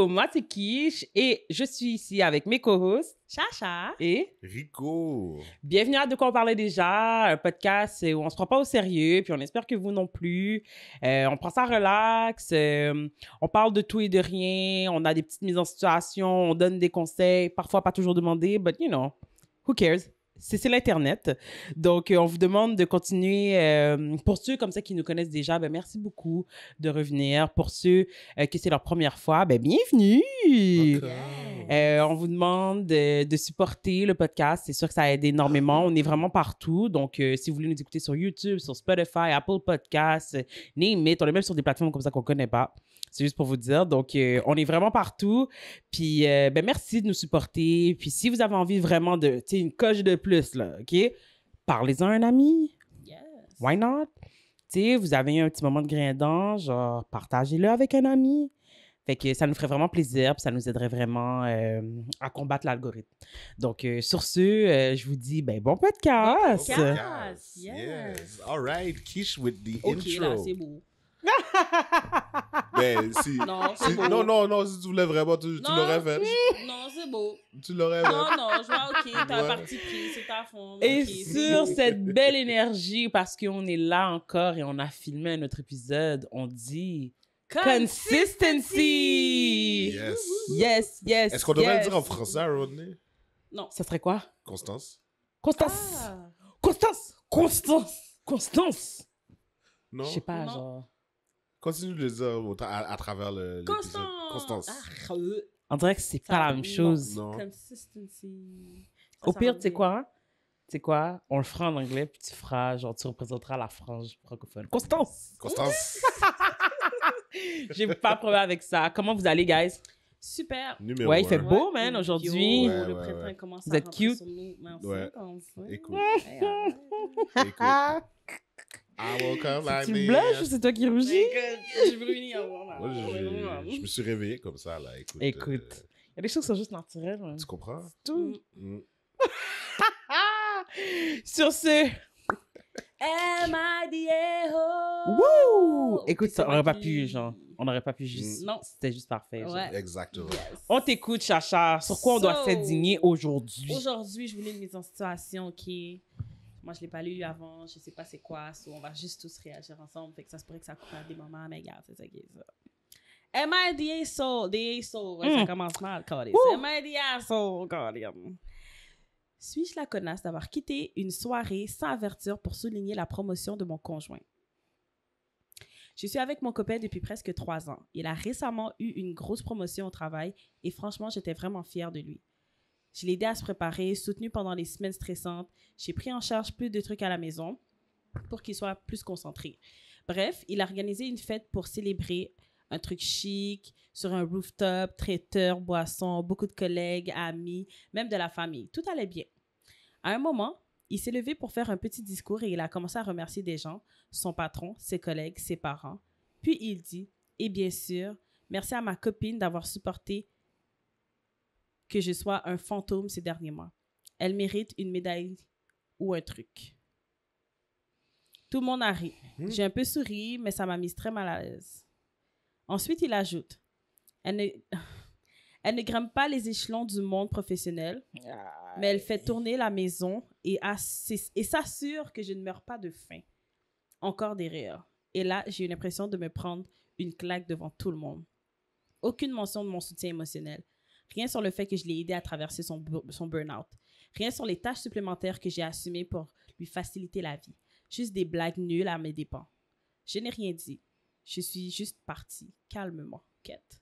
Yo, moi c'est Kish et je suis ici avec mes co-hosts Chacha et Rico. bienvenue à De quoi on parlait déjà, un podcast où on se prend pas au sérieux puis on espère que vous non plus. On prend ça relax, on parle de tout et de rien, on a des petites mises en situation, on donne des conseils, parfois pas toujours demandés, but you know, who cares? C'est l'Internet. Donc, on vous demande de continuer. Pour ceux comme ça qui nous connaissent déjà, ben merci beaucoup de revenir. Pour ceux que c'est leur première fois, ben bienvenue! On vous demande de supporter le podcast. C'est sûr que ça aide énormément. On est vraiment partout. Donc, si vous voulez nous écouter sur YouTube, sur Spotify, Apple Podcasts, name it. On est même sur des plateformes comme ça qu'on ne connaît pas. C'est juste pour vous dire. Donc, on est vraiment partout. Puis, ben merci de nous supporter. Puis, si vous avez envie vraiment de, tu sais, une coche de plus, là, OK? Parlez-en à un ami. Yes. Why not? Tu sais, vous avez un petit moment de grain genre, partagez-le avec un ami. Fait que ça nous ferait vraiment plaisir, puis ça nous aiderait vraiment à combattre l'algorithme. Donc, sur ce, je vous dis, ben, bon podcast! Podcast. Yes. All right, Kish with the Ok, intro. là, c'est beau. Ben, si, Non, c'est beau. non, si tu voulais vraiment, tu Non. l'aurais fait. Non, c'est beau. Tu l'aurais fait. Non, je vois, ok, t'as un Ouais. parti pris, c'est ta fond. Et ok, c'est sur beau. cette belle énergie, parce qu'on est là encore et on a filmé un autre épisode, on dit consistency! Yes. Yes. Est-ce qu'on devrait yes. le dire en français, Rodney? Non. Ça serait quoi? Constance? Constance! Ah. Constance! Non? Je sais pas, Non. genre... Continue de le dire à travers l'épisode. Constance. Ah, On dirait que c'est pas la même chose. Non. Consistency. Au Ça pire, va tu sais bien. quoi? Tu sais quoi? On le fera en anglais, puis tu feras, genre, tu représenteras la France francophone. Constance! Constance. J'ai pas de problème avec ça. Comment vous allez, guys? Super. Numéro Ouais, il fait un. beau, man, aujourd'hui. Yo, Ouais, le ouais, printemps ouais. commence Vous à êtes rentrer cute. sur nous. Merci, Ouais. comme ça. Écoute. Hey, arrête. Écoute. I woke up like Tu this. blush ou c'est toi qui rougis? Je veux venir. Moi, je me suis réveillé comme ça, là. Écoute. Écoute. Il y a des choses qui sont juste naturelles. hein. Tu comprends? Tout. Mm. Sur ce, M.I.D.A.O. wouh! Écoute, Puis ça, c'est on aurait moi pas qui- pu, genre. On n'aurait pas pu juste. Non. C'était juste parfait. genre. Ouais. Exactement. Yes. On t'écoute, Chacha. Sur quoi on doit So, s'indigner aujourd'hui? Aujourd'hui, je voulais une mise en situation qui est... Moi, je ne l'ai pas lu avant, je ne sais pas c'est quoi, so on va juste tous réagir ensemble, fait que ça se pourrait que ça coupe à des moments, mais regarde, c'est ça qui est ça. Am I the asshole? The asshole, ouais, ça commence mal, Carlis. Am I the asshole, Carlis? Suis-je la connasse d'avoir quitté une soirée sans avertir pour souligner la promotion de mon conjoint? Je suis avec mon copain depuis presque 3 ans. Il a récemment eu une grosse promotion au travail et franchement, j'étais vraiment fière de lui. Je l'ai aidé à se préparer, soutenu pendant les semaines stressantes. J'ai pris en charge plus de trucs à la maison pour qu'il soit plus concentré. Bref, il a organisé une fête pour célébrer un truc chic, sur un rooftop, traiteur, boisson, beaucoup de collègues, amis, même de la famille. Tout allait bien. À un moment, il s'est levé pour faire un petit discours et il a commencé à remercier des gens, son patron, ses collègues, ses parents. Puis il dit, et bien sûr, merci à ma copine d'avoir supporté que je sois un fantôme ces derniers mois. Elle mérite une médaille ou un truc. Tout le monde a ri. J'ai un peu souri, mais ça m'a mise très mal à l'aise. Ensuite, il ajoute, elle ne grimpe pas les échelons du monde professionnel, mais elle fait tourner la maison et s'assure que je ne meurs pas de faim. Encore des rires. Et là, j'ai eu l'impression de me prendre une claque devant tout le monde. Aucune mention de mon soutien émotionnel. Rien sur le fait que je l'ai aidé à traverser son burn-out. Rien sur les tâches supplémentaires que j'ai assumées pour lui faciliter la vie. Juste des blagues nulles à mes dépens. Je n'ai rien dit. Je suis juste partie, calmement, quête.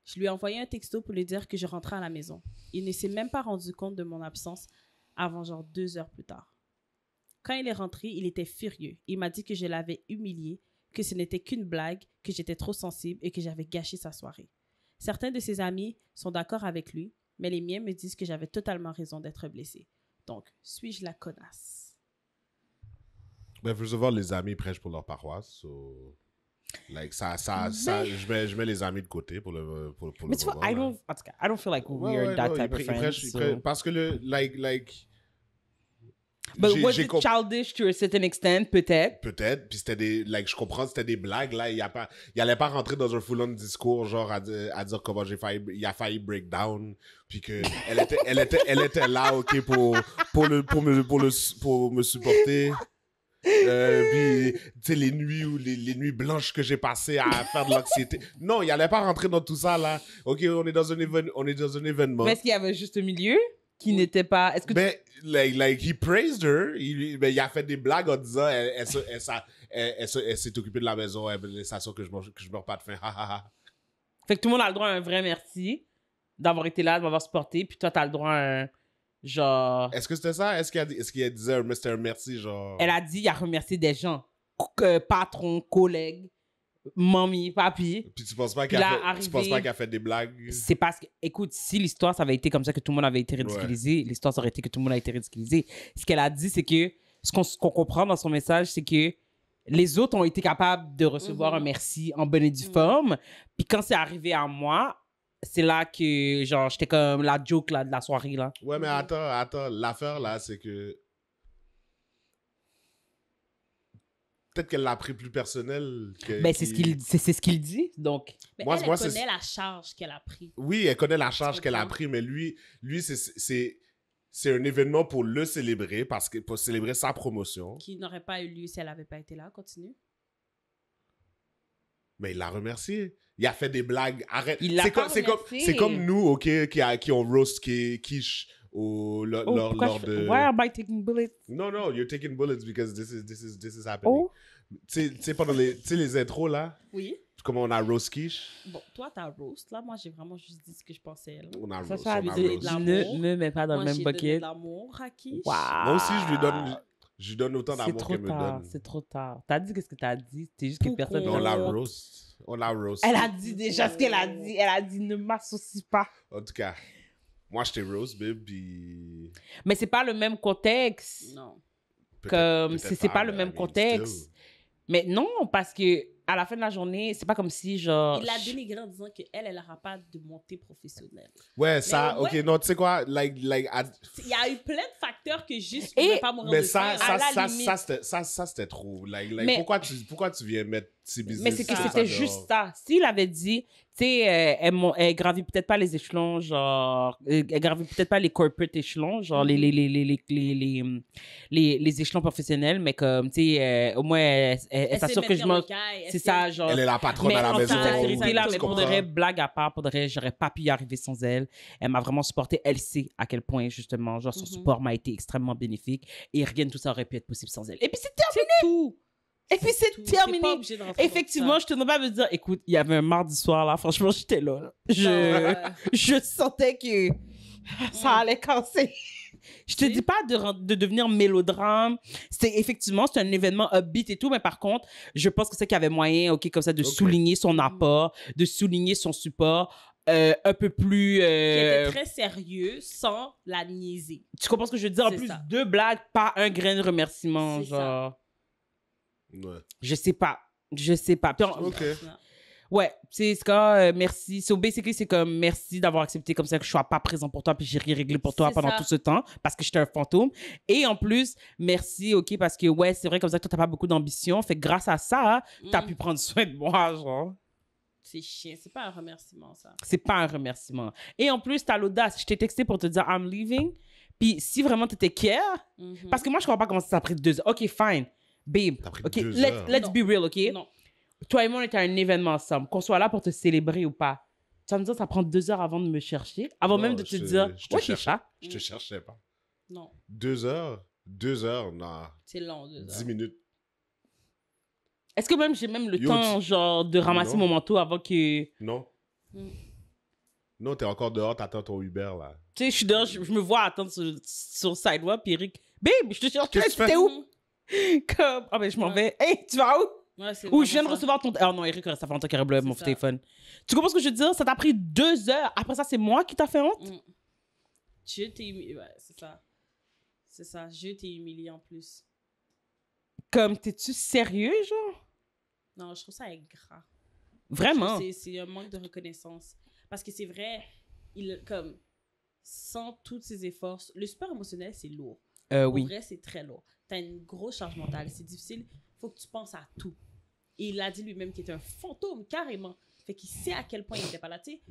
Je lui ai envoyé un texto pour lui dire que je rentrais à la maison. Il ne s'est même pas rendu compte de mon absence avant genre 2 heures plus tard. Quand il est rentré, il était furieux. Il m'a dit que je l'avais humilié, que ce n'était qu'une blague, que j'étais trop sensible et que j'avais gâché sa soirée. Certains de ses amis sont d'accord avec lui, mais les miens me disent que j'avais totalement raison d'être blessée. Donc, suis-je la connasse? Ben, first of all, les amis prêchent pour leur paroisse. So, like, je mets les amis de côté pour le Mais tu vois, moment, I là. don't, en tout cas, I don't feel like Ouais, we're ouais, that non, type of ils friends. prêchent, so- parce que But was it childish to a certain extent, peut-être? Peut-être, puis c'était des, like, je comprends, c'était des blagues, là, il allait pas rentrer dans un full-on discours, genre, à dire comment il a failli break down, puis que elle était là, ok, pour me supporter. Puis, tu sais, les nuits blanches que j'ai passées à faire de l'anxiété. Non, il allait pas rentrer dans tout ça, là. Ok, on est dans un événement. Mais est-ce qu'il y avait juste un milieu qui n'était pas... Est-ce que ben, like, he praised her. Il a fait des blagues en disant, elle s'est occupée de la maison, elle s'assure que je meurs pas de faim. Fait que tout le monde a le droit à un vrai merci d'avoir été là, de m'avoir supporté, puis toi, t'as le droit à un... Genre... Est-ce que c'était ça? Est-ce qu'il disait un Mr. Merci, genre... Elle a dit, il a remercié des gens. Patron, collègues, mamie, papi. Puis tu penses pas qu'elle a fait des blagues? C'est parce que, écoute, si l'histoire, ça avait été comme ça que tout le monde avait été ridiculisé, l'histoire, ça aurait été que tout le monde a été ridiculisé. Ce qu'elle a dit, c'est que, ce qu'on comprend dans son message, c'est que les autres ont été capables de recevoir un merci en bonne et due forme. Puis quand c'est arrivé à moi, c'est là que, genre, j'étais comme la joke là, de la soirée, là. Ouais, mais attends. L'affaire, là, c'est que... Peut-être qu'elle l'a pris plus personnel. Ben, c'est ce qu'il dit, donc. Mais elle connaît la charge qu'elle a pris. Oui, elle connaît la charge qu'elle a pris, mais lui c'est un événement pour le célébrer, pour célébrer sa promotion. Qui n'aurait pas eu lieu si elle n'avait pas été là. Continue. Mais il l'a remercié. Il a fait des blagues. Arrête. C'est comme nous, OK, qui ont roast Quiche lors de... Why am I taking bullets? No, you're taking bullets because this is happening. Oh. Tu sais, pendant les intros, là, oui. Comment on a roast Quiche. Bon, toi, t'as roast, là. Moi, j'ai vraiment juste dit ce que je pensais, là. On a roast. Ne mets pas dans le même bucket. Moi, j'ai donné de l'amour à Quiche. Wow. Moi aussi, je lui donne autant d'amour qu'elle me donne. C'est trop tard. T'as dit qu'est-ce que t'as dit. C'était juste que personne... On la roast. Elle a dit déjà ce qu'elle a dit. Elle a dit, ne m'associe pas. En tout cas, moi, je t'ai roast, babe, puis... Mais c'est pas le même contexte. Non. Comme, c'est pas le même contexte. Mais non, parce que à la fin de la journée, c'est pas comme si, genre... Il l'a dénigré en disant qu'elle n'aura pas de montée professionnelle. Ouais, ça, ok, non, tu sais quoi, Il y a eu plein de facteurs que juste ne pouvaient pas mourir de faim. Ça, c'était trop. Pourquoi tu viens mettre ces business? Mais c'est que c'était juste ça. S'il avait dit, tu sais, elle gravit peut-être pas les échelons, genre... Elle gravit peut-être pas les corporate échelons, genre les échelons professionnels, mais comme, tu sais, au moins, elle s'assure que je m'en... C'est ça, genre... Elle est la patronne à la maison. Mais pour de vrai, blague à part, pour de vrai, j'aurais pas pu y arriver sans elle. Elle m'a vraiment supporté. Elle sait à quel point, justement, genre, son support m'a été extrêmement bénéfique et rien de tout ça aurait pu être possible sans elle. Et puis, c'est terminé! Tout! Et puis, c'est terminé. Effectivement, je te demande pas de me dire, écoute, il y avait un mardi soir, là, franchement, j'étais là. Je sentais que ça allait casser. Je te dis pas de devenir mélodrame. Effectivement, c'est un événement upbeat et tout, mais par contre, je pense que c'est qu'il y avait moyen, OK, comme ça, de souligner son apport, de souligner son support un peu plus... Qui était très sérieux sans la niaiser. Tu comprends ce que je veux dire? En plus, 2 blagues, pas un grain de remerciement, genre... Ça. Ouais. Je sais pas. Puis OK. Ouais, c'est ça, merci. So basically, c'est comme merci d'avoir accepté comme ça que je sois pas présent pour toi puis j'ai rien réglé pour toi pendant tout ce temps parce que j'étais un fantôme. Et en plus, merci, OK, parce que ouais, c'est vrai comme ça que toi, t'as pas beaucoup d'ambition. Fait que grâce à ça, t'as pu prendre soin de moi, genre. C'est chiant, c'est pas un remerciement, ça. C'est pas un remerciement. Et en plus, t'as l'audace. Je t'ai texté pour te dire I'm leaving. Puis si vraiment t'étais care, parce que moi, je comprends pas comment ça a pris 2 heures. OK, fine. Babe, OK, let's be real, OK? Non. Toi et moi, on était à un événement ensemble. Qu'on soit là pour te célébrer ou pas. Tu vas me dire, ça prend 2 heures avant de me chercher, avant même de te dire, ouais, Kisha. Je te cherchais pas. Non. 2 heures? 2 heures, non. C'est long, 2 heures. 10 minutes. Est-ce que même j'ai même le temps, genre, de ramasser mon manteau avant que... Non. Non, t'es encore dehors, t'attends ton Uber, là. Tu sais, je suis dehors, je me vois attendre sur le sidewalk, puis Eric, babe, je te cherchais, t'es où? Comme, ah ben je m'en vais. Hey, tu vas où? Ouais, ou je viens de recevoir ton... Oh non, Eric, ça fait longtemps qu'il aurait mon téléphone. Tu comprends ce que je veux dire? Ça t'a pris 2 heures. Après ça, c'est moi qui t'a fait honte? Je t'ai humilié. Ouais, c'est ça. C'est ça. Je t'ai humilié en plus. Comme, t'es-tu sérieux, genre? Non, je trouve ça ingrat. Vraiment? C'est un manque de reconnaissance. Parce que c'est vrai, comme, sans tous ces efforts, le support émotionnel, c'est lourd. Pour Oui. vrai, c'est très lourd. T'as une grosse charge mentale. C'est difficile. Faut que tu penses à tout. Et il a dit lui-même qu'il était un fantôme, carrément. Fait qu'il sait à quel point il n'était pas là, tu sais.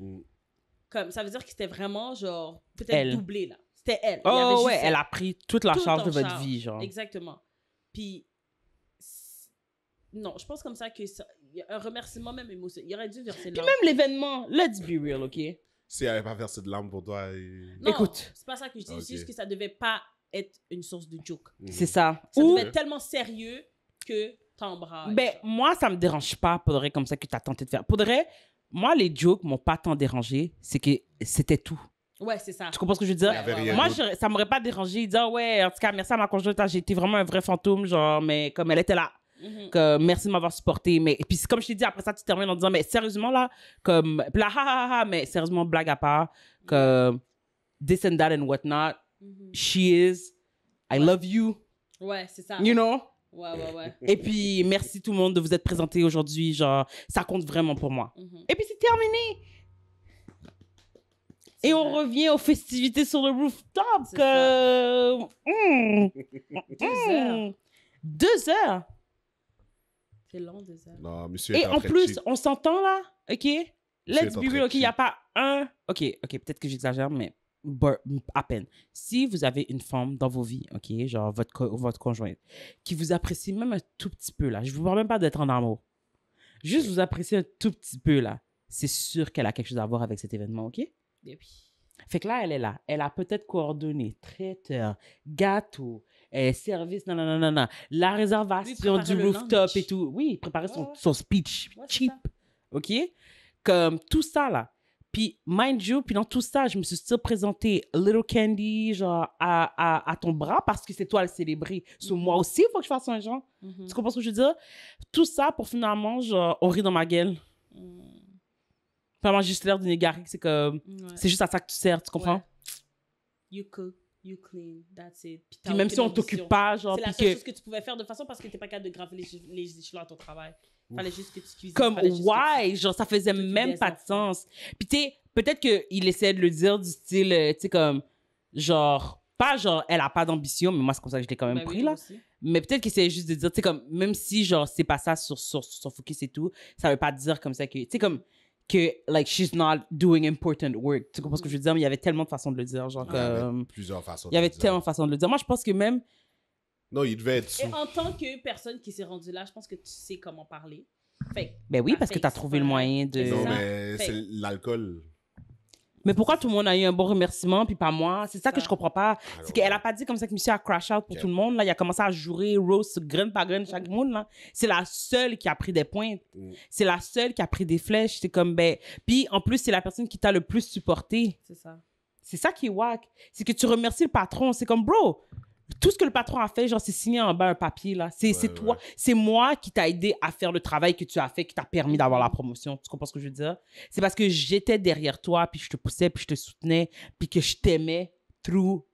Comme, ça veut dire que c'était vraiment, genre, peut-être Elle. doublé, là. C'était elle. Il y avait Oh juste ouais, elle elle. a pris toute la Tout charge en de votre charge. vie, genre. Exactement. Puis, non, je pense comme ça que il y a un remerciement même émotionnel. Il aurait dû verser Puis l'âme. même l'événement, let's be real, OK? S'il avait pas versé de larmes pour toi... Non, écoute. c'est pas ça que je dis. Ok. C'est juste que ça devait pas être une source de joke. C'est ça. Ça Ou, devait être tellement sérieux que t'embrasses. ben, moi, ça me dérange pas, pour de vrai, comme ça, que tu as tenté de faire. Pour de vrai, moi, les jokes m'ont pas tant dérangé, c'est que c'était tout. Ouais, c'est ça. Tu comprends ce que je veux dire? Il y avait rien Moi, d'autre. ça m'aurait pas dérangé de dire, ouais, en tout cas, merci à ma conjointe, j'ai été vraiment un vrai fantôme, genre, mais comme elle était là. Mhm. Que merci de m'avoir supporté. Mais, et puis, comme je t'ai dit, après ça, tu termines en disant, mais sérieusement, là, comme, puis là, ha, ha, ha, mais sérieusement, blague à part, que this and that and whatnot, she is, I love you, Ouais, c'est ça. you know? Ouais. Et puis, merci tout le monde de vous être présenté aujourd'hui, genre, ça compte vraiment pour moi. Mhm. Et puis, c'est terminé! C'est Et on vrai. revient aux festivités sur le rooftop. C'est Que... 2 heures. 2 heures. C'est long, 2 heures. Non, monsieur Et était en très plus, cheap. on s'entend là, OK? Let's étant be très real, OK? Il n'y a cheap. pas un... OK, peut-être que j'exagère, mais à peine. Si vous avez une femme dans vos vies, OK? Genre votre conjointe, qui vous apprécie même un tout petit peu, là. Je ne vous parle même pas d'être en amour. Juste vous apprécier un tout petit peu, là. C'est sûr qu'elle a quelque chose à voir avec cet événement, OK? Et puis, Fait que là, elle est là. Elle a peut-être coordonné traiteur, gâteau, service, non, la réservation préparer du le rooftop lunch. et tout. Oui, préparer Ouais. son speech Ouais, c'est cheap. ça. OK? Comme tout ça, là. Puis, mind you, puis dans tout ça, je me suis still présenté Little Candy, genre, à ton bras parce que c'est toi le célébrer. Sur moi aussi, il faut que je fasse un genre. Mhm. Tu comprends ce que je veux dire? Tout ça pour finalement, genre, on rit dans ma gueule. Vraiment, juste l'air d'une égarée, c'est comme... Ouais. C'est juste à ça que tu sers, tu comprends? Ouais. You cook, you clean, that's it. Puis, t'as Puis même aucune si on ambition. t'occupe pas, genre, C'est la puis seule que... chose que tu pouvais faire de façon parce que t'es pas capable de graver les échelons à ton travail. Fallait juste que tu cuisines. Comme, fallait juste que tu- why? Genre, ça faisait t'occupes même des pas de enfants. sens. Puis tu sais, peut-être qu'il essayait de le dire du style, tu sais, comme, genre, pas genre, elle a pas d'ambition, mais moi, c'est comme ça que je l'ai quand même Ben pris, oui, là. aussi. Mais peut-être qu'il essayait juste de dire, tu sais, comme, même si, genre, c'est pas ça sur son focus et tout, ça veut pas dire comme ça que, tu sais, comme, que, like, she's not doing important work. Tu comprends ce que je veux dire? Mais il y avait tellement de façons de le dire, genre, Il y avait comme... plusieurs façons Il y avait de le dire. tellement de façons de le dire. Moi, je pense que même... Non, il devait être sous. Et en tant que personne qui s'est rendue là, je pense que tu sais comment parler. Fait que Ben oui, ta parce que t'as face, trouvé le ouais. moyen de... C'est Non, ça. mais Fait- c'est l'alcool. Mais pourquoi tout le monde a eu un bon remerciement, puis pas moi? C'est ça que ça. je comprends pas. C'est qu'elle a pas dit comme ça que monsieur a crash out pour Ok. tout le monde. Là, il a commencé à jouer Rose graine par graine chaque monde. Là. C'est la seule qui a pris des points. Mm. C'est la seule qui a pris des flèches. C'est comme, ben... Puis, en plus, c'est la personne qui t'a le plus supporté. c'est ça. C'est ça qui est wack. C'est que tu remercies le patron. C'est comme, bro, tout ce que le patron a fait, genre, c'est signé en bas un papier, là. C'est Ouais, toi. ouais. C'est moi qui t'a aidé à faire le travail que tu as fait, qui t'a permis d'avoir la promotion. Tu comprends ce que je veux dire? C'est parce que j'étais derrière toi, puis je te poussais, puis je te soutenais, puis que je t'aimais through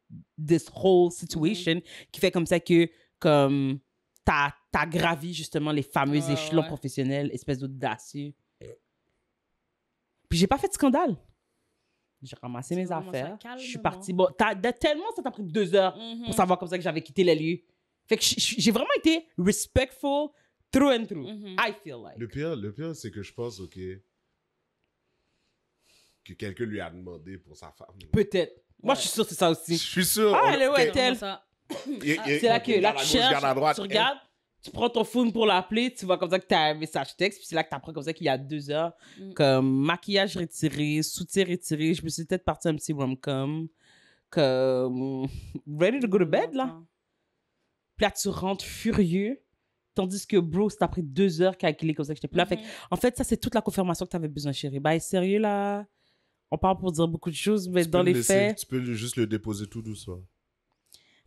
this whole situation, qui fait comme ça que, comme, t'as gravi, justement, les fameux Ouais, échelons ouais. professionnels, espèce d'audacieux. Puis j'ai pas fait de scandale. J'ai ramassé C'est mes vraiment ça, affaires. Je suis calmement. partie. Bon, tellement ça t'a pris 2 heures Mhm. pour savoir comme ça que j'avais quitté les lieux. Fait que j'ai vraiment été respectful through and through. Mhm. I feel like. Le pire, c'est que je pense, OK, que quelqu'un lui a demandé pour sa femme. Peut-être. Moi, Ouais. je suis sûr que c'est ça Je aussi. suis sûr. Ah, elle est où, OK, elle Comment tel? ça? C'est là que là, garde à tu gauche, cherches, garde à droite. tu regardes, tu prends ton phone pour l'appeler, tu vois comme ça que tu as un message texte, puis c'est là que tu apprends comme ça qu'il y a 2 heures. Mm. Comme maquillage retiré, soutien retiré, je me suis peut-être partie un petit rom-com. Comme ready to go to bed, là. Puis là, tu rentres furieux. Tandis que, bro, ça t'a pris 2 heures calculer comme ça que j'étais plus là. Fait que, en fait, ça, c'est toute la confirmation que tu avais besoin, chérie. Bah, sérieux, là. On parle pour dire beaucoup de choses, mais Tu dans peux les le laisser- faits, Tu peux juste le déposer tout doucement.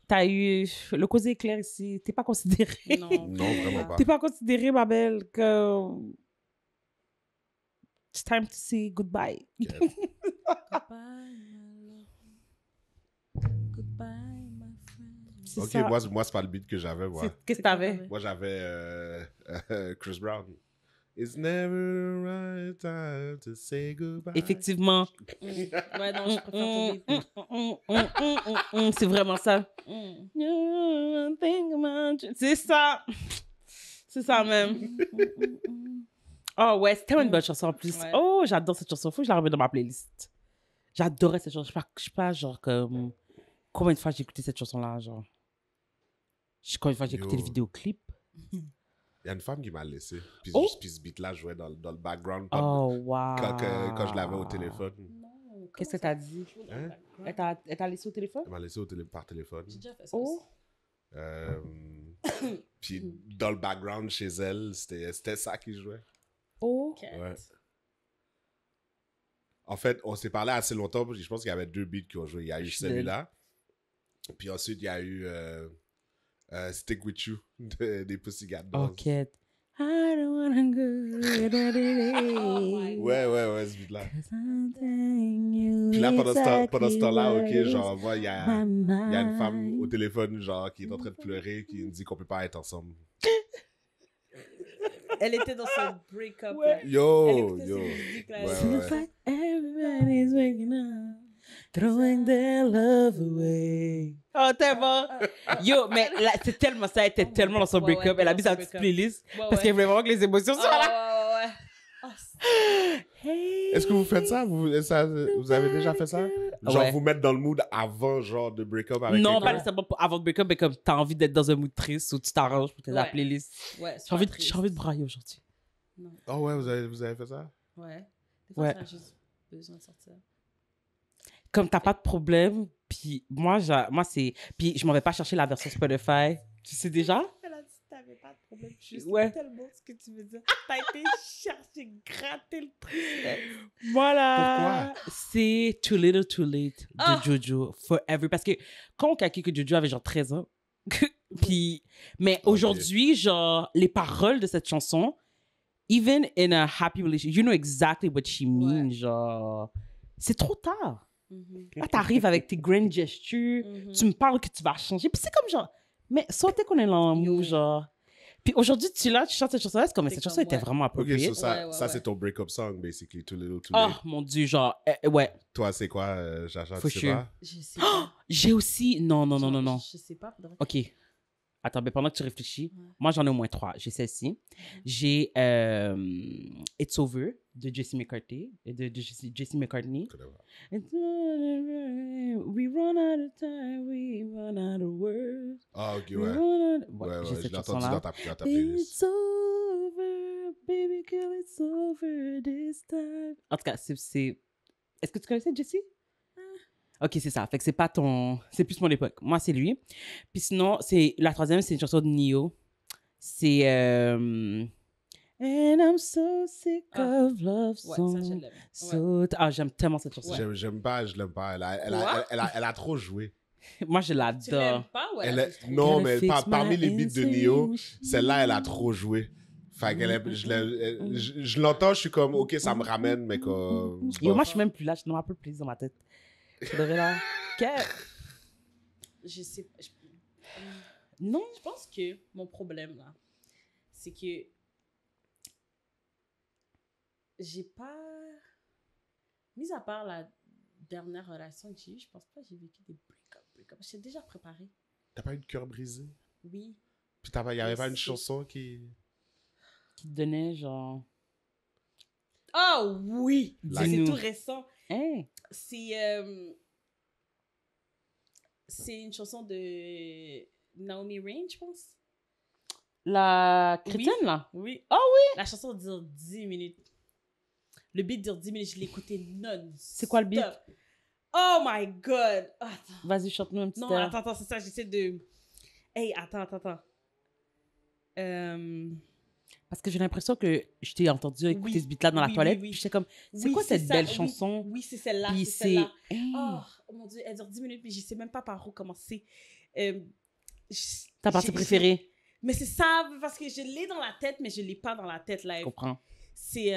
t'as eu. Le causé est clair ici. T'es pas considéré. Non, Non, vraiment pas. T'es pas considéré, ma belle, que. It's time to say goodbye. Goodbye, my love. Goodbye, my friend. C'est OK, ça. moi c'est pas le beat que j'avais, moi. Qu'est-ce que t'avais? Moi, j'avais Chris Brown. It's never the right time to say goodbye. Effectivement. Ouais, non, je préfère tomber. C'est vraiment ça. Mm. C'est ça. C'est ça même. Oh ouais, c'était une bonne chanson en plus. Ouais. Oh, j'adore cette chanson. Faut que je la remette dans ma playlist. J'adorais cette chanson. Je sais pas, genre, comme... Combien de fois j'ai écouté cette chanson-là, genre... Combien de fois j'ai écouté Yo. le vidéoclip. Il y a une femme qui m'a laissé. Puis, Oh! puis ce beat-là jouait dans le background Oh, wow. quand je l'avais au téléphone. Non, Qu'est-ce que comment t'as ça dit? joue dans Hein? le background? Elle t'a laissé au téléphone? Elle m'a laissé par téléphone. J'ai déjà fait ça Oh! aussi. Puis dans le background chez elle, c'était ça qui jouait. Oh! Cat. Ouais. En fait, on s'est parlé assez longtemps. Je pense qu'il y avait 2 beats qui ont joué. Il y a eu celui-là. Puis ensuite, il y a eu Stick With You des Pussycat Dolls. Ok. I don't wanna go Oh my Ouais, ce beat-là. Puis Puis là, pendant ce temps-là, ok, genre, moi, il y a une femme au téléphone, genre, qui est en train de pleurer, qui me dit qu'on peut pas être ensemble. Elle était dans son break-up. Ouais. là. Elle Yo, écoutait yo. ses musiques, là. Ouais. Everybody's waking up, throwing their love away. Oh, tellement. Yo, mais là, c'est tellement ça, elle était tellement dans son Ouais, break-up. ouais, Elle a dans mis son sa petite break-up. playlist Ouais, parce ouais. qu'elle voulait vraiment que les émotions soient là. Ah, ouais, ouais, ouais. Oh, Hey. Est-ce que vous faites ça? Vous avez déjà fait ça? Genre, Ouais. vous mettre dans le mood avant, genre, de break-up avec Non, quelqu'un? pas nécessairement avant le break-up, mais comme t'as envie d'être dans un mood triste ou tu t'arranges pour la Ouais. playlist. ouais, J'ai envie de brailler aujourd'hui. Oh ouais, vous avez fait ça? Ouais. Des fois, Ouais. ça a juste besoin de sortir. Comme t'as pas de problème, puis moi c'est... Puis je m'en vais pas chercher la version Spotify. Tu sais déjà? Elle a dit que t'avais pas de problème. Juste Ouais. tellement ce que tu veux dire. T'as été chercher, gratter le truc. Voilà. C'est Too Little Too Late de Ah! Jojo Forever. Parce que quand on calcule que Jojo avait genre 13 ans, puis... Mais aujourd'hui, genre, les paroles de cette chanson, even in a happy relationship, you know exactly what she means, genre... C'est trop tard. Là, t'arrives avec tes grand gestures, tu me parles que tu vas changer, puis c'est comme genre... Mais sortez qu'on est dans l'amour, genre... Puis aujourd'hui, tu chantes cette chanson-là, c'est comme... C'est Cette chanson comme, était ouais. vraiment Ok, appropriée. so ça, Ouais, ça ouais. c'est ton break-up song, basically. Too Little, Too Oh, Late. mon Dieu, genre... ouais. Toi, c'est quoi, Chacha? For Tu sais sure. pas? Je sais pas. J'ai aussi... Non. Je sais pas. faudrait- OK. Attends, mais pendant que tu réfléchis, Ouais. moi, j'en ai au moins 3. J'ai celle-ci. J'ai It's Over de Jesse McCartney. Jesse McCartney. Je connais pas. It's over, we run out of time, we run out of words. Ah, ok, we ouais. run out... Ouais, j'ai je cette l'ai entendu chanson-là. dans ta playlist. It's over, baby girl, it's over this time. En tout cas, c'est... Est-ce que tu connaissais Jesse? Ok, c'est ça. Fait que c'est pas ton... C'est plus mon époque. Moi, c'est lui. Puis sinon, la troisième, c'est une chanson de Neo. C'est... And I'm so sick of love Ouais, ça, songs. je l'aime. Ah, j'aime tellement cette chanson. J'aime pas, je l'aime pas. Elle a trop joué. Moi, je Tu l'aimes l'adore. pas? Ouais. Non, mais Gotta fix parmi my les beats de answering Neo, machine. celle-là, elle a trop joué. Fait qu'elle je l'entends, je suis comme, ok, ça me ramène, mais comme... Yo, moi, je suis même plus là. Je n'ai un peu plus dans ma tête. Je devrais là. Je sais pas. Non. Je pense que mon problème, là, c'est que j'ai pas... Mis à part la dernière relation que j'ai eue, je pense pas que j'ai vécu des break-up. J'étais déjà préparée. T'as pas eu de cœur brisé? Oui. Puis il y avait pas une Merci. chanson qui... Qui te donnait genre... Oh oui! C'est Dis-nous. tout récent. Hein? C'est une chanson de Naomi Rain, je pense. La chrétienne, Oui. là? Oui. Oh oui! La chanson dure 10 minutes. Le beat dure 10 minutes, je l'ai écouté non. C'est quoi le beat? Oh my god! Attends. Vas-y, chante-nous un petit Non, air. attends, c'est ça, j'essaie de... Hey, attends. Parce que j'ai l'impression que je t'ai entendu écouter Oui, ce beat-là dans la oui, toilette, oui, oui. puis j'étais comme, c'est Oui, quoi cette ça, belle oui. chanson? Oui, c'est celle-là, Puis c'est celle-là. Hein? Oh mon Dieu, elle dure 10 minutes, mais je sais même pas par où commencer. Ta partie préférée? Mais c'est ça, parce que je l'ai dans la tête, mais je l'ai pas dans la tête, là. Je comprends. C'est...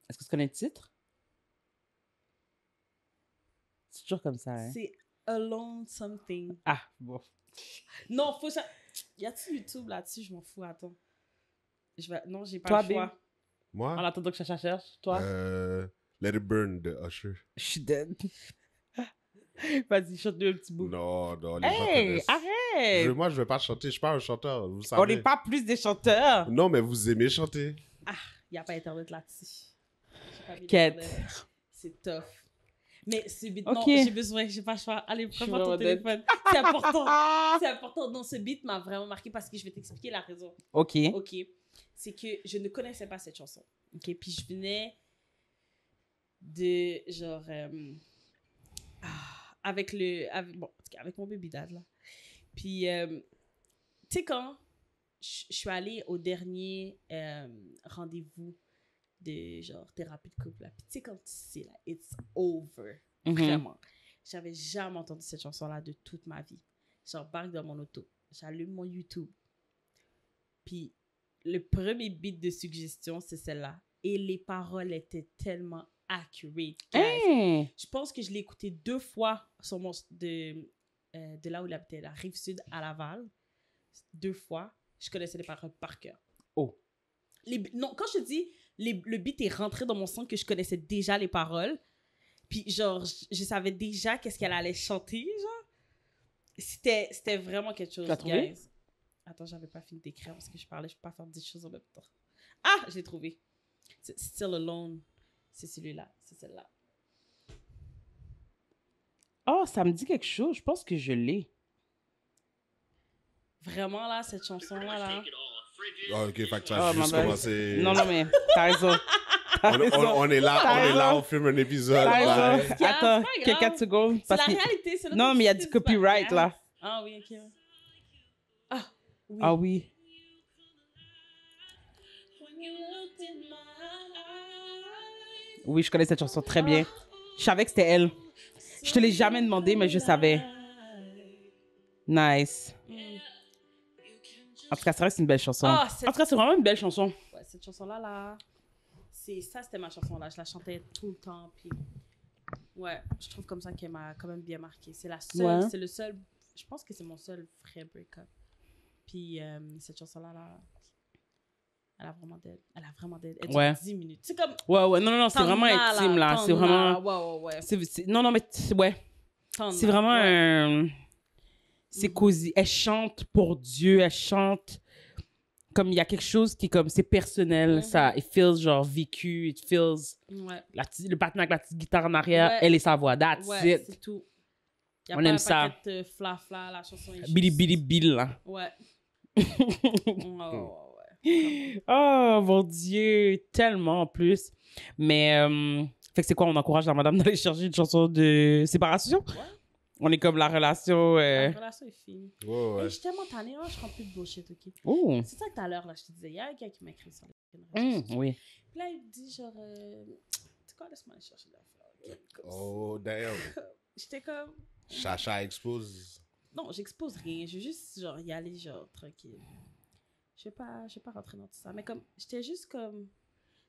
Est-ce que tu connais le titre? C'est toujours comme ça, hein? C'est Alone Something. Ah, bon. Non, faut ça... Y a-t-il YouTube là-dessus? Je m'en fous, attends. Non, j'ai pas Toi, le choix. En Moi, attendant que Chacha cherche, toi? Let It Burn de Usher. Je suis dead. Vas-y, chante-nous un petit bout. Non, non, les gens Hey, connaissent. arrête! Moi, je vais pas chanter. Je suis pas un chanteur, vous On savez. n'est pas plus des chanteurs. Non, mais vous aimez chanter. Il n'y a pas Internet là-dessus. J'ai pas mis Quête. d'Internet. C'est tough. Mais ce beat, Ok. non, j'ai besoin, j'ai pas le choix. Allez, Je suis prends-moi ton vraiment dead. téléphone. C'est important. C'est important. Non, ce beat m'a vraiment marqué parce que je vais t'expliquer la raison. OK. Ok. C'est que je ne connaissais pas cette chanson. Ok. Puis je venais de genre. Avec le. Bon, en tout cas, avec mon baby dad là. Puis, tu sais, quand je suis allée au dernier rendez-vous de genre thérapie de couple là. Puis tu sais, quand tu sais là, it's over. Mhm. Vraiment. J'avais jamais entendu cette chanson-là de toute ma vie. J'embarque dans mon auto. J'allume mon YouTube. Puis le premier beat de suggestion, c'est celle-là. Et les paroles étaient tellement accurate. guys. Hey. Je pense que je l'ai écouté 2 fois sur de là où il habitait, la Rive-Sud à Laval. 2 fois. Je connaissais les paroles par cœur. Oh. Non, quand je te dis, le beat est rentré dans mon sang que je connaissais déjà les paroles. Puis genre, je savais déjà qu'est-ce qu'elle allait chanter, genre. C'était vraiment quelque chose, Tu l'as trouvé? guys. Attends, j'avais pas fini d'écrire parce que je parlais, je peux pas faire 10 choses en même temps. Ah, j'ai trouvé. C'est Still Alone. C'est celui-là, c'est celle-là. Oh, ça me dit quelque chose. Je pense que je l'ai. Vraiment, là, cette chanson-là, là. Ah, ok, fait que tu Oh, as my juste bad. commencé. Non, non, mais t'as raison. T'as raison. On est là, T'as raison. on filme un épisode. T'as ouais. raison. C'est pas Attends, grave. quelqu'un de secondes. C'est Parce la que... réalité, c'est Non, mais il y a du copyright, là. Ah oui, ok. Ah, oui. Ah oui. Oui, je connais cette chanson très bien. Je savais que c'était elle. Je te l'ai jamais demandé, mais je savais. Nice. En tout cas, c'est vrai que c'est une belle chanson. Ah, En tout cas, c'est vraiment une belle chanson. Ouais, cette chanson-là, là, c'était ma chanson, là. Je la chantais tout le temps, puis... Ouais, je trouve comme ça qu'elle m'a quand même bien marqué. C'est la seule, Ouais. c'est le seul... Je pense que c'est mon seul vrai break-up. Puis cette chanson-là, là, elle a vraiment dead. Elle a vraiment dead. Elle dure Ouais. 10 minutes. C'est comme... Ouais, non, c'est t'en vraiment as, intime, là. t'en C'est as, vraiment... Ouais. Non, mais ouais. T'en C'est as, vraiment ouais. un... C'est cosy. Elle chante pour Dieu. Elle chante comme il y a quelque chose qui est comme... C'est personnel. Mhm. Ça, it feels genre vécu. It feels... Ouais, Le patin avec la petite guitare en arrière, Ouais. elle et sa voix. That's ouais, it. c'est tout. Y a On pas aime un ça. paquet de fla-fla, la chanson est Billy juste- Billy Bill, là. Ouais. Ouais. Oh, mon Dieu. Tellement en plus. Mais... fait que c'est quoi? On encourage la madame d'aller chercher une chanson de séparation? Ouais. On est comme la relation... La relation est finie. Ouais, ouais. Je suis tellement tannée, là, je prends plus de bullshit, ok? Oh. C'est ça que tout à l'heure, là, je te disais, il y a un gars qui m'a écrit sur les réseaux sociaux. Oui. Puis là, il me dit, genre, c'est quoi, laisse-moi aller chercher l'affaire. ok? Comme Oh, damn. J'étais comme, Chacha expose. non, j'expose rien, je veux juste, genre, y aller, genre, tranquille. Je vais pas rentrer dans tout ça. Mais comme, j'étais juste comme,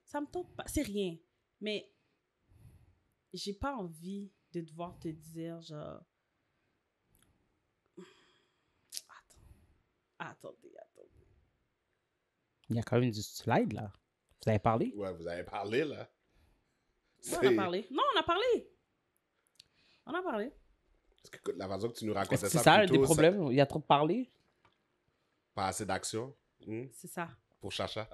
ça me tente pas, c'est rien. Mais, j'ai pas envie de devoir te dire, genre, attendez. Il y a quand même du slide, là. Vous avez parlé? Ouais, vous avez parlé, là. Ouais, on a parlé. Non, on a parlé. On a parlé. Parce que la façon que tu nous Est-ce racontais que ça c'est ça, plus un des tôt, problèmes? Il y a trop de parler? pas assez d'action C'est ça. pour Chacha.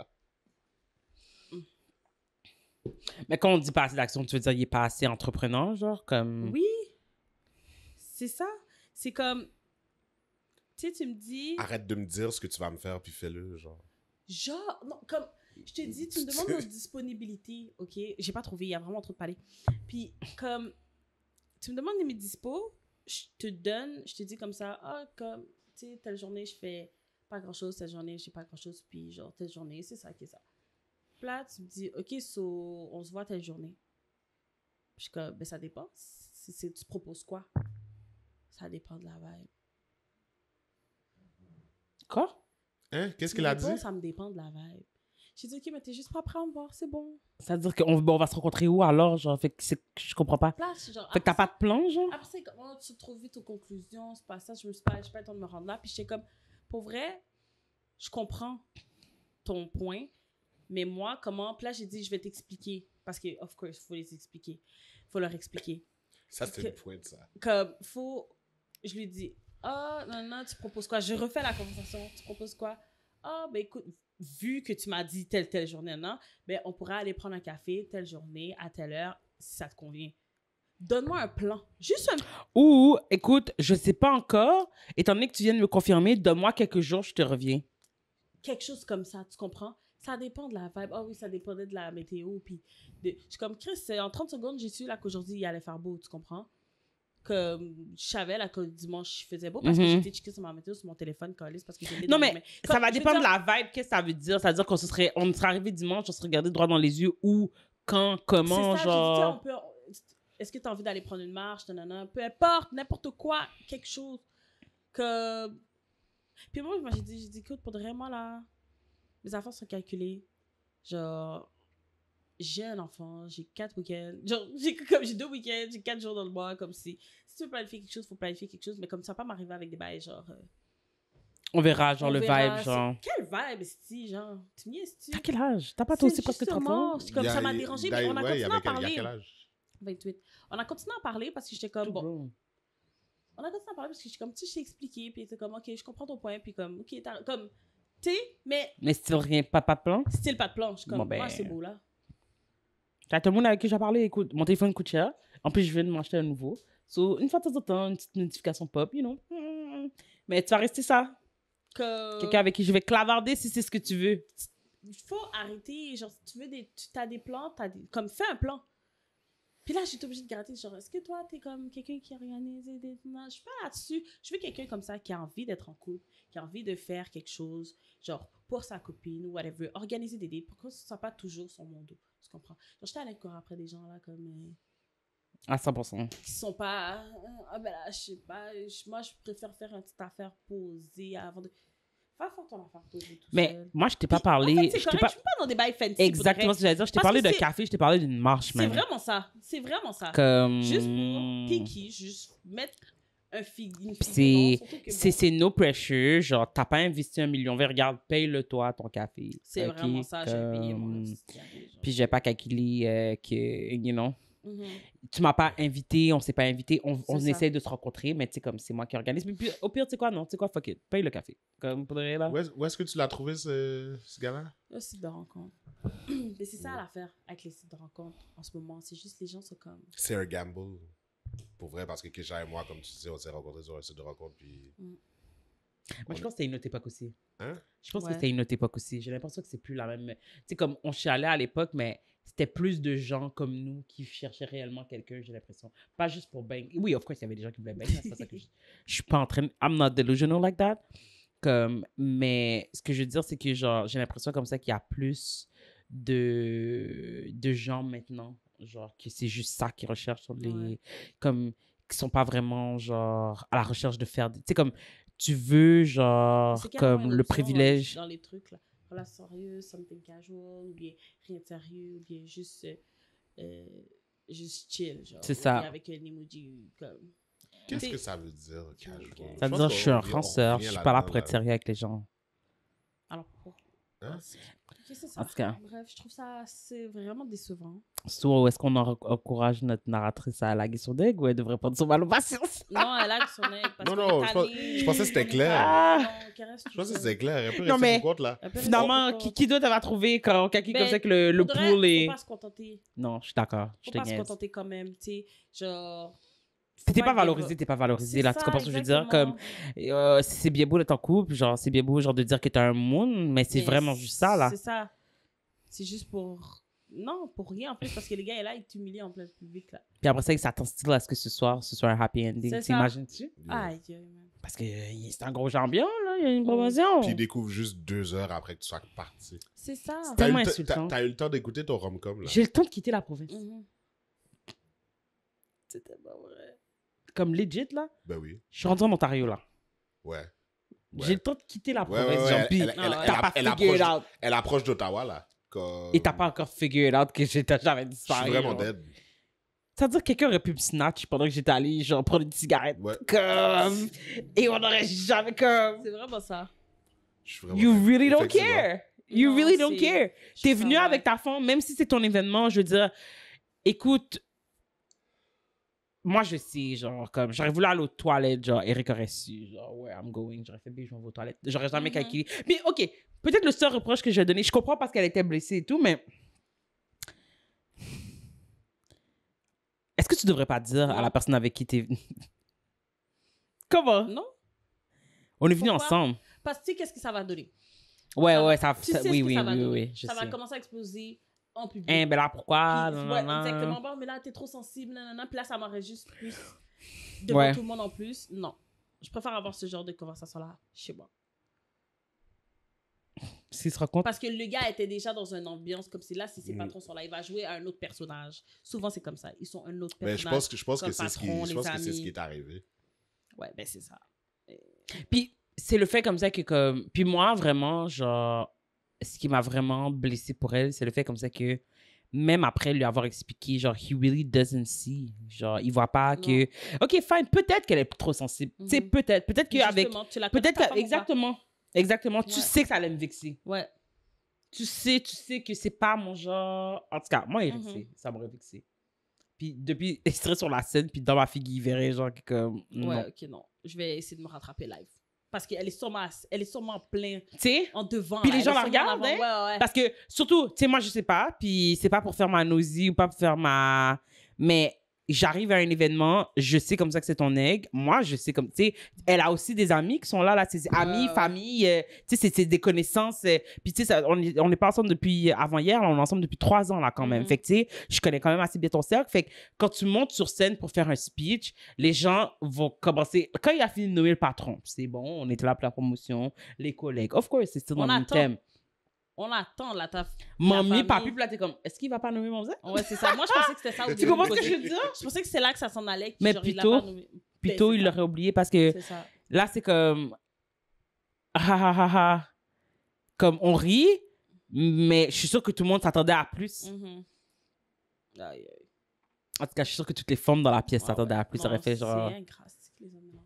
Mais quand on dit pas assez d'action, tu veux dire qu'il est pas assez entreprenant, genre, comme... Oui. C'est ça. C'est comme, tu sais, tu me dis, Arrête de me dire ce que tu vas me faire, puis fais-le, genre. genre, non, comme, je te dis, tu me demandes notre disponibilité, ok? J'ai pas trouvé, il y a vraiment trop de parler. Puis, comme, tu me demandes de mes dispos, je te donne, je te dis comme ça, ah, comme, tu sais, telle journée, je fais pas grand-chose, telle journée, je fais pas grand-chose, puis genre, telle journée, c'est ça qui est ça. Puis là, tu me dis, ok, so, on se voit telle journée. Puis je suis comme, ben ça dépend. Tu proposes quoi? Ça dépend de la vibe. Quoi? Hein? Qu'est-ce Tu qu'il me a réponds, dit? Ça me dépend de la vibe. J'ai dit, ok, mais t'es juste pas prêt à me voir, c'est bon. Ça veut dire qu'on va se rencontrer où, alors, genre? Fait que je comprends pas. Place, genre, Fait que t'as pas de plan, genre? Après, c'est comme, oh, tu te trouves vite aux conclusions, c'est pas ça, j'ai pas le temps de me rendre là. Puis j'étais comme, pour vrai, je comprends. ton point. Mais moi, comment... Puis là, j'ai dit, je vais t'expliquer. Parce que, of course, il faut les expliquer. Il faut leur expliquer. Ça, c'était le point de ça. Comme, faut... Je lui dis, non, tu proposes quoi? Je refais la conversation. Tu proposes quoi? Ben écoute, vu que tu m'as dit telle journée, non, ben on pourrait aller prendre un café telle journée, à telle heure, si ça te convient. Donne-moi un plan. Juste un... Ou, écoute, je sais pas encore. Étant donné que tu viens de me confirmer, donne-moi quelques jours, je te reviens. Quelque chose comme ça, tu comprends? Ça dépend de la vibe. Ah oui, ça dépendait de la météo. Puis je suis comme, Chris, en 30 secondes, j'ai su là qu'aujourd'hui, il allait faire beau, tu comprends? Que je savais là que dimanche, il faisait beau parce que j'étais checké sur ma météo, sur mon téléphone, parce que j'étais Non, mais ça va dépendre de la vibe. Qu'est-ce que ça veut dire? Ça veut dire qu'on serait arrivé dimanche, on se regardait droit dans les yeux, où, quand, comment, c'est ça, genre... j'ai dit, est-ce que tu as envie d'aller prendre une marche? Nanana, peu importe, n'importe quoi, quelque chose. Que... Puis moi, j'ai dit, écoute, pour vraiment là, mes affaires sont calculées. Genre, j'ai un enfant, j'ai 4 week-ends. Genre, j'ai 2 week-ends, j'ai 4 jours dans le mois, comme si tu veux planifier quelque chose, il faut planifier quelque chose, mais comme ça va pas m'arriver avec des bails, genre... On verra, genre, on le verra, vibe, genre... Quel vibe, esti, genre? Tu me dis, T'as quel âge? T'as pas toi aussi presque 30 ans? C'est comme ça m'a dérangé, mais on a continué à Il y a parler. quel âge? 28. On a continué à parler parce que j'étais comme, bon... On a continué à parler parce que j'étais comme, tu sais, je t'ai expliqué, puis t'es comme, OK, je comprends ton point, puis comme, OK, comme... Tu sais, mais... Mais style rien, pas de plan? Style pas de plan. Je suis comme, Bon, ben... moi, c'est beau, là. T'as tout le monde avec qui j'ai parlé, écoute, mon téléphone coûte cher. En plus, je viens de m'acheter un nouveau. So, une fois de temps en temps, une petite notification pop, you know. Mais tu vas rester ça. Quelqu'un avec qui je vais clavarder si c'est ce que tu veux. Il faut arrêter. Genre, si tu veux t'as des plans, comme, fais un plan. Puis là, j'étais obligée de gratter. Genre, est-ce que toi, t'es comme quelqu'un qui organise des... Non, je suis pas là-dessus. Je veux quelqu'un comme ça qui a envie d'être en couple, qui a envie de faire quelque chose, genre, pour sa copine ou whatever. Organiser des dates pour que ce soit pas toujours sur mon dos. Tu comprends? Genre, j'étais allée encore après des gens, là, comme... À 100%. Qui sont pas... ben là, je sais pas. Moi, je préfère faire une petite affaire posée avant de... Faire ton affaire posée tout Mais seul. moi, je t'ai pas parlé... En fait, c'est correct. Je suis pas dans des bails fancy. Exactement ce que j'allais dire. Je t'ai Parce parlé que de café, je t'ai parlé d'une marche, C'est même. vraiment ça. C'est vraiment ça. Comme... Juste pour piquer, juste mettre une figure. C'est no pressure. Genre, t'as pas investi 1 million. Regarde, paye-le toi, ton café. C'est okay? vraiment ça. J'ai payé mon... Puis j'ai pas calculé que, you know... Mm-hmm. Tu m'as pas invité, on s'est pas invité, on ça. essaie de se rencontrer, mais tu sais, comme c'est moi qui organise. Puis au pire, tu sais quoi, non, tu sais quoi, fuck it, paye le café. Comme pour de vrai, là. Où est-ce que tu l'as trouvé, ce gars-là? Le site de rencontre. Mais c'est ça l'affaire avec les sites de rencontre en ce moment. C'est juste les gens sont comme... C'est un gamble. Pour vrai, parce que Kesha et moi, comme tu disais, on s'est rencontrés sur un site de rencontre, puis... Moi, je pense que c'était une autre époque aussi. Hein? Je pense que c'était une autre époque aussi. J'ai l'impression que c'est plus la même... Tu sais, comme on chialait à l'époque, mais c'était plus de gens comme nous qui cherchaient réellement quelqu'un, j'ai l'impression. Pas juste pour bang. Oui, of course, il y avait des gens qui voulaient bang. C'est pas ça que je suis pas en train... I'm not delusional like that. Comme, mais ce que je veux dire, c'est que genre, j'ai l'impression comme ça qu'il y a plus de gens maintenant, genre, que c'est juste ça qu'ils recherchent sur les... Comme, qui sont pas vraiment, genre, à la recherche de faire... Tu sais, comme, tu veux, genre, comme le privilège... Dans les trucs, là. Relation sérieuse, something casual, ou bien rien de sérieux, ou bien juste chill, genre. C'est ça. Avec un emoji, comme... Qu'est-ce que ça veut dire, casual? Ça veut dire je suis un fonceur, je suis pas là pour être sérieux avec les gens. Alors, pourquoi? Hein? C'est ça. En tout cas. Bref, je trouve ça c'est vraiment décevant. Soit est-ce qu'on encourage notre narratrice à laguer son aigle ou elle devrait prendre son mal aux patience? Non, elle a son aigle. Non, je pensais que c'était clair. Je pensais que c'était clair. Elle peut rester pour compte, là. Finalement, qui d'autre elle va trouver quand quelqu'un comme ça que le pool est... Faut pas se contenter. Non, je suis d'accord. Faut pas se contenter quand même, tu sais. Genre... Si t'es pas valorisé, t'es pas valorisé, là. Tu comprends ce que je veux dire? Comme, c'est bien beau d'être en couple, genre, c'est bien beau, genre, de dire que t'as un moon, mais c'est vraiment juste ça, là. C'est ça. C'est juste pour... Non, pour rien, en plus, parce que les gars, est là, ils t'humilient en plein public, là. Puis après ça, ils s'attendent style à ce que ce soir, ce soit un happy ending. T'imagines-tu? Aïe, parce que c'est un gros jambion, là. Il y a une promotion. Puis ils découvrent juste 2 heures après que tu sois parti. C'est ça. C'est tellement insultant. T'as eu le temps d'écouter ton rom-com, là. J'ai le temps de quitter la province. C'était pas vrai. Comme legit, là. Ben oui. Je suis rendu en Ontario, là. Ouais. J'ai le temps de quitter la province, genre, puis t'as pas figure it out. Elle approche d'Ottawa, là. Et t'as pas encore figure it out que j'avais disparu. Je suis vraiment dead. Ça veut dire que quelqu'un aurait pu me snatch pendant que j'étais allé, genre, prendre une cigarette. Ouais. Comme... Et on aurait jamais comme... C'est vraiment ça. You really don't care. You Non, really don't c'est- care. je T'es trouve venu ça, avec ouais. ta femme, même si c'est ton événement, je veux dire, écoute, moi je sais, genre, comme, j'aurais voulu aller aux toilettes, genre, Eric aurait su, genre, ouais, I'm going, j'aurais fait, je vais aux toilettes, j'aurais jamais Mhm. calculé. Puis, ok, peut-être le seul reproche que je vais donner, je comprends parce qu'elle était blessée et tout, mais est-ce que tu devrais pas dire à Non. la personne avec qui t'es venu? Comment? Non? On est venus Pourquoi? ensemble. Parce que tu sais qu'est-ce que ça va donner. Ouais, Ça ouais, va- ça, tu sais ce oui, que oui, ça va oui, donner. oui, je Ça sais. va commencer à exploser en public. Hein, ben là, pourquoi? Puis, Non, ouais, non, non. exactement. Bon, mais là, t'es trop sensible, nanana. Puis là, ça m'aurait juste plus devant Ouais. tout le monde en plus. Non. Je préfère avoir ce genre de conversation-là chez moi. S'il se rend compte. Parce que le gars était déjà dans une ambiance comme si là, si ses Mm. patrons sont là, il va jouer à un autre personnage. Souvent, c'est comme ça. Ils sont un autre Mais personnage. je pense comme que c'est ce qui, patron, je pense les que c'est ce amis. qui est arrivé. Ouais, ben c'est ça. Puis c'est le fait comme ça que comme puis moi vraiment genre ce qui m'a vraiment blessé pour elle, c'est le fait comme ça que même après lui avoir expliqué genre he really doesn't see, genre il voit pas Non. que OK, fine, peut-être qu'elle est trop sensible. Tu sais Mhm. peut-être qu'avec Justement, tu la connais, peut-être ta femme, ou pas? exactement, tu Ouais. sais que ça allait me vexer. Ouais. Tu sais que c'est pas mon genre. En tout cas, moi Eric, Mhm. ça m'aurait vexé. Puis depuis elle serait sur la scène puis dans ma fille il verrait genre que comme non. Ouais, ok, non. Je vais essayer de me rattraper live. Parce qu'elle est sûrement plein Tu sais. en devant. Puis là. les gens Elle est la sûrement en regardent, avant. Ouais, ouais. Parce que, surtout, tu sais, moi, je sais pas, puis c'est pas pour faire ma nausée ou pas pour faire ma... Mais j'arrive à un événement, je sais comme ça que c'est ton aigle. Moi, je sais comme... Tu sais, elle a aussi des amis qui sont là, c'est ses amis, ouais. famille, tu sais, c'est des connaissances. Puis, tu sais, on est pas ensemble depuis avant-hier, là, on est ensemble depuis 3 ans, là, quand même. Mhm. Fait que, tu sais, je connais quand même assez bien ton cercle. Fait que quand tu montes sur scène pour faire un speech, les gens vont commencer... Quand il a fini de nommer le patron, c'est bon, on était là pour la promotion, les collègues. Of course, c'est still dans On le même attend. thème. On attend, là, ta... Mamie, famille. papi, puis là, t'es comme, est-ce qu'il va pas nommer mon cousin? Ouais, c'est ça. Moi, je pensais que c'était ça. au Tu début. comprends ce que je veux dire? Je pensais que c'est là que ça s'en allait. Mais genre, il l'a plutôt- pas nommé. Plutôt, Ben, il c'est l'aurait oublié parce que ça. C'est ça. là, c'est comme, ah ah ah ah, comme on rit, mais je suis sûre que tout le monde s'attendait à plus. Mhm. Aïe, aïe. En tout cas, je suis sûre que toutes les femmes dans la pièce Ouais, s'attendaient ouais. à plus. Ça Non, aurait fait genre. C'est ingrat, c'est que les hommes, non.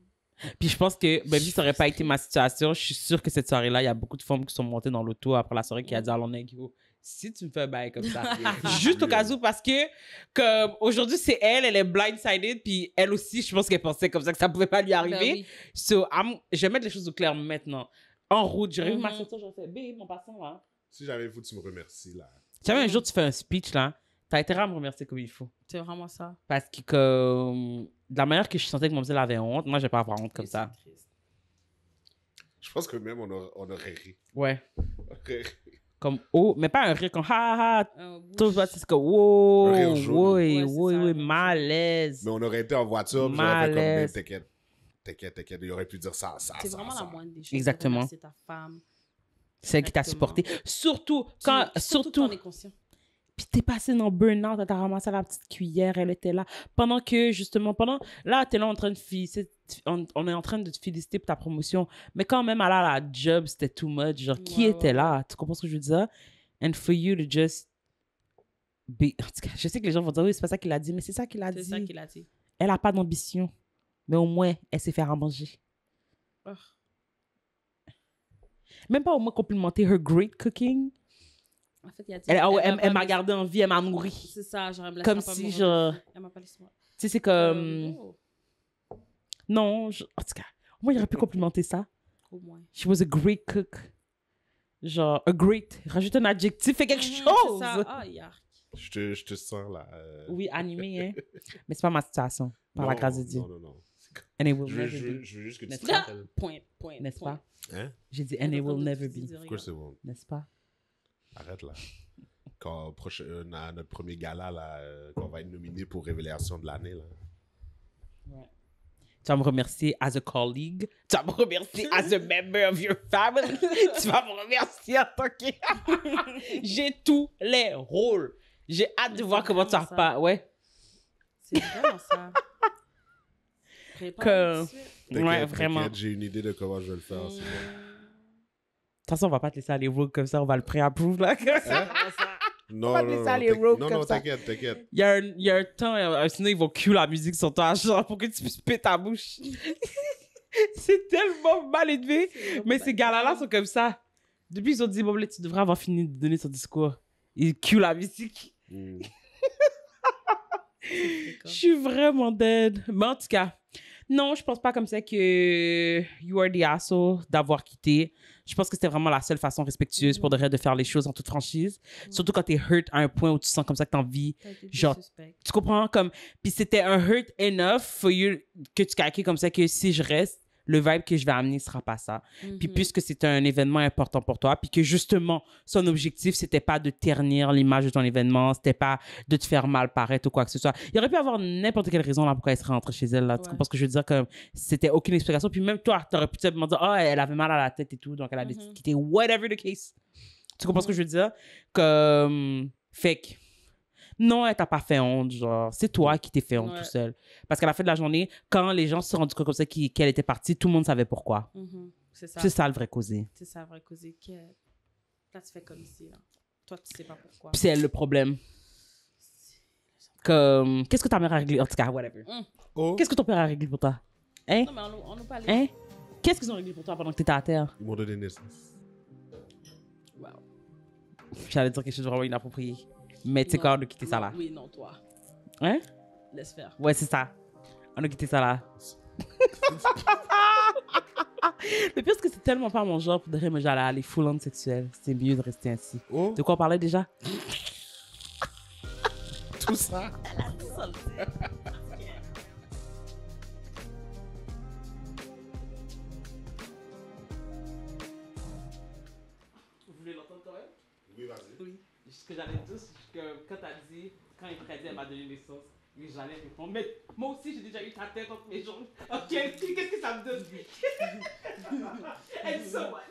Puis je pense que, même si ça aurait pas été ma situation, je suis sûre que cette soirée-là, il y a beaucoup de femmes qui sont montées dans l'auto après la soirée qui a dit à l'on yo, si tu me fais un bail comme ça. Juste au cas où, parce que, comme aujourd'hui, c'est elle est blindsided, puis elle aussi, je pense qu'elle pensait comme ça que ça pouvait pas lui arriver. Ben oui. So, je vais mettre les choses au clair maintenant. En route, j'aurais vu ma Mhm. ceinture, j'aurais fait, babe, mon passant là. Si j'avais vous, tu me remercies, là. Tu sais, un jour, tu fais un speech là, t'as intérêt à me remercier comme il faut. C'est vraiment ça. Parce que, comme, de la manière que je sentais que Mademoiselle avait honte, moi, je vais pas avoir honte comme Et ça. c'est triste. Je pense que même on aurait ri. Ouais. On aurait ri. Comme, oh, mais pas un rire comme, ha ha, Un bouche. tout ça, c'est comme, wow, Un rire jaune. oui, Ouais, c'est oui, ça, oui, un rire malaise. Mais on aurait été en voiture, puis j'aurais fait comme, Malaise. babe, t'inquiète. Il aurait pu dire ça. C'est vraiment la moindre des choses. Exactement. C'est ta femme. Celle qui t'a Exactement. supporté. Surtout, quand, Surtout quand on est conscient. Puis t'es passé dans burn-out, t'as ramassé la petite cuillère, elle était là. Pendant que, justement, là, t'es là en train de on est en train de te féliciter pour ta promotion. Mais quand même, à la job, c'était too much. Genre, qui Ouais, était ouais, là? Tu comprends ce que je veux dire? And for you to just be... En tout cas, je sais que les gens vont dire, oui, c'est pas ça qu'il a dit, mais c'est ça qu'il a C'est dit. ça qu'il a dit. Elle a pas d'ambition. Mais au moins, elle sait faire à manger. Oh. Même pas au moins complimenter her great cooking. En fait, il a dit. Elle m'a gardé en vie, elle m'a nourri. C'est ça, genre, elle me laisse Comme pas si, me genre... rendre- Elle m'a pas laissé moi. Tu sais, c'est comme... Oh, Non, en tout cas, moi, il aurait pu complimenter ça. au moins. She was a great cook. Genre, a great. Rajoute un adjectif, fais quelque Mhm, chose. c'est ça. Ah, yark. Je te sens, là. Oui, animé, hein. Mais c'est pas ma situation, par la Non, grâce de Dieu. Non. And it will Je veux never be. juste que tu N'est-ce te pas? rappelles. Point. N'est-ce pas? Hein? J'ai dit, and it will never be. Of course it won't. N'est-ce pas? Arrête, là. Quand à notre premier gala, là, qu'on va être nominé pour Révélation de l'année, là. Ouais. Tu vas me remercier as a colleague. Tu vas me remercier as a member of your family. Tu vas me remercier en tant que... J'ai tous les rôles. J'ai hâte de C'est voir comment ça vraiment ça. repart. Ouais. C'est vraiment ça. Réponds Que- tout de suite. Ouais, vraiment. T'inquiète, j'ai une idée de comment je vais le faire. c'est bon. De toute façon, on va pas te laisser aller rogue comme ça. On va le pré-approve, là. Comme ça. Hein? Non, va non, laisser non, aller rogue comme ça. t'inquiète. Il y a un temps, sinon ils vont cue la musique sur toi, genre, pour que tu puisses péter ta bouche. C'est tellement mal élevé. Mais ces gars-là sont comme ça. Depuis, ils ont dit, bon, là, tu devrais avoir fini de donner ton discours. Ils cue la musique. Mm. Je suis vraiment dead. Mais en tout cas, non, je pense pas comme ça que you are the asshole d'avoir quitté. Je pense que c'était vraiment la seule façon respectueuse pour de vrai de faire les choses en toute franchise. Surtout quand t'es hurt à un point où tu sens comme ça que t'as envie. Genre, tu comprends? Comme, puis c'était un hurt enough for you que tu calcules comme ça que si je reste, le vibe que je vais amener sera pas ça. Puis puisque c'était un événement important pour toi, puis que justement, son objectif, c'était pas de ternir l'image de ton événement, c'était pas de te faire mal paraître ou quoi que ce soit. Il aurait pu avoir n'importe quelle raison là pourquoi elle serait rentrée chez elle. Là. Tu comprends ce que je veux dire? Comme, c'était aucune explication. Puis même toi, t'aurais pu te demander, oh, elle avait mal à la tête et tout, donc elle a décidé de quitter. Whatever the case. Tu comprends ce que je veux dire? Comme, fait que, non, elle t'a pas fait honte, genre. C'est toi qui t'es fait honte tout seul. Parce qu'à la fin de la journée, quand les gens se sont rendus compte comme ça qu'elle était partie, tout le monde savait pourquoi. C'est ça. C'est ça le vrai causé. C'est ça, le vrai causé. Là, tu fais comme ici, là. Toi, tu sais pas pourquoi. Puis c'est elle le problème. Comme, qu'est-ce que ta mère a réglé? En tout cas, whatever. Oh. Qu'est-ce que ton père a réglé pour toi? Hein? Non, mais on nous parlait. Hein? Qu'est-ce qu'ils ont réglé pour toi pendant que t'étais à terre? Ils m'ont donné naissance. Wow. J'allais dire quelque chose de vraiment inapproprié. Mais tu sais quoi, on a quitté ça là. Oui, non, toi. Hein? Laisse faire. Ouais, c'est ça. On a quitté ça là. Le pire, c'est que c'est tellement pas mon genre pour dire, mais j'allais aller full on sexuel. C'est mieux de rester ainsi. Oh. De quoi on parlait déjà? Tout ça. Vous voulez l'entendre quand même? Oui, vas-y. Oui. Ce que j'allais dire, c'est que quand t'as dit, quand il prédit, elle m'a donné naissance, et j'allais répondre. Mais moi aussi, j'ai déjà eu ta tête entre mes jambes. Ok, qu'est-ce que ça me donne? And so what?